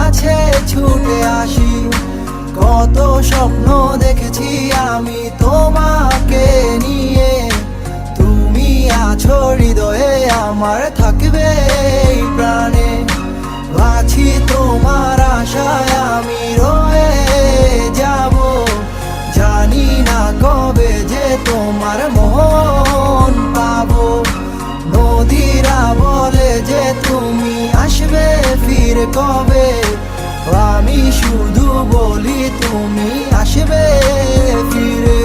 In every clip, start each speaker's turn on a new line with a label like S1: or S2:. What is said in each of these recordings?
S1: কাছে ছুটে আসি। কত স্বপ্ন দেখেছি আমি তোমাকে নিয়ে, তুমি আছো হৃদয়ে আমার, থাকবে এই প্রাণে। আছি তোমার আশায় আমি রয়ে যাব, জানি না কবে যে তোমার মন পাবো। নদীরা বলে যে তুমি আসবে ফিরে কবে, আমি শুধু বলি তুমি আসবে ফিরে।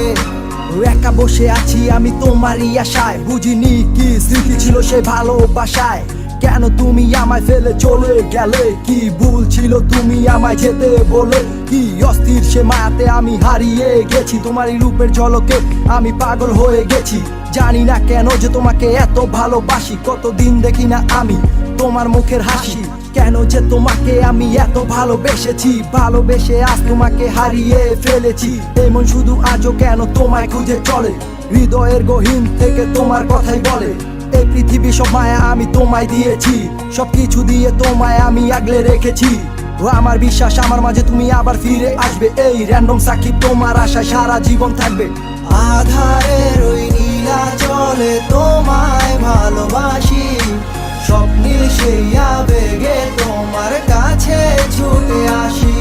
S2: একা বসে আছি আমি তোমারই আশায়, বুঝিনি কি স্মৃতি ছিল সে ভালোবাসায়। কেন তুমি আমায় ফেলে চলে গেলে, কি ভুল ছিল তুমি আমায় যেতে বলে। কি অস্থির সে মায়াতে আমি হারিয়ে গেছি, তোমারই রূপের ঝলকে আমি পাগল হয়ে গেছি। জানি না কেন যে তোমাকে এত ভালোবাসি, কতদিন দেখি না আমি তোমার মুখের হাসি। কেন যে তোমাকে আমি এত ভালোবেসেছি, ভালোবেসে আজ তোমাকে হারিয়ে ফেলেছি। এমন শুধু আজও কেন তোমায় খুঁজে চলে, হৃদয়ের গহীন থেকে তোমার কথাই বলে। এই পৃথিবী সব মায়া আমি তোমায় দিয়েছি, সবকিছু দিয়ে তোমায় আমি আগলে রেখেছি। ও আমার বিশ্বাস আমার মাঝে তুমি আবার ফিরে আসবে, এই র্যান্ডম সাকিব তোমার আশায় সারা জীবন থাকবে।
S1: আধারের ওই নীলা জলে তোমায় ভালোবাসি, স্বপ্নীল সেই আবেগে তোমার কাছে ছুটে আসি।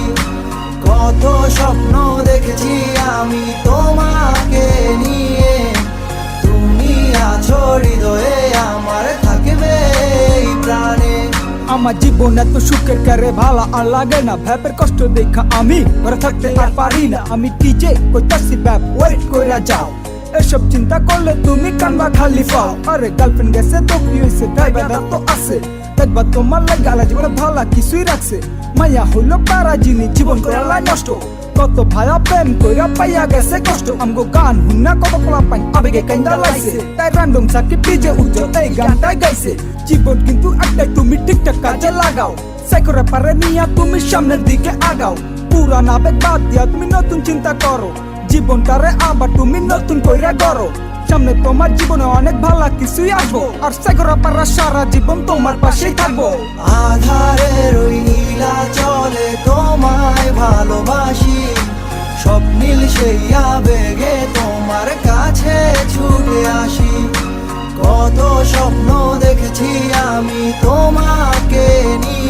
S1: কত স্বপ্ন দেখেছি আমি তোমাকে নিয়ে, তুমি আছো হৃদয়ে আমার, থাকবে এই প্রাণে।
S2: আমার জীবন এত সুখের করে ভালো আর লাগে না, ভ্যাপের কষ্ট দেখা আমি ঘরে থাকতে আর পারি না। আমি টিজে কইতাছি ব্যাপ ওয়েট কইরা যাও, এসব চিন্তা করলে তুমি কানবা খালি পাও। আরে গার্লফ্রেন্ড গেছে তো কি হইছে, ড্রাইভার তো আছে, দেখবা তোমার লাগা জীবনে ভালো কিছুই রাখছে। মায়া হইল পারা জিনিস জীবন করালা নষ্ট, কত ভায়া প্রেম কইরা পাইয়া গেছে কষ্ট। আমগো গান হুন্না কত পোলা পাইন আবেগে কাইন্দা লাইছে, তাই র্যান্ডম সাকিব ডিজে উজ্জ্বল এই গানটাই গাইছে। জীবন কিন্তু একটাই, তুমি ঠিকঠাক কাজে লাগাও, সাইকোরে পারে নিয়া তুমি সামনের দিকে আগাও। পুরান আবেগ বাদ দিয়া তুমি নতুন চিন্তা করো, জীবনটারে আবার তুমি নতুন কইরা গড়ো। সামনে তোমার জীবনে অনেক ভালো কিছুই আসবো, আর সাইকোরে পারা সারা জীবন তোমার পাশেই থাকবো।
S1: আধারের ওই নীলা জলে তোমায় ভালোবাসি, স্বপ্নীল সেই আবেগে তোমার কাছে ছুটে আসি। কত স্বপ্ন দেখেছি আমি তোমাকে নিয়ে,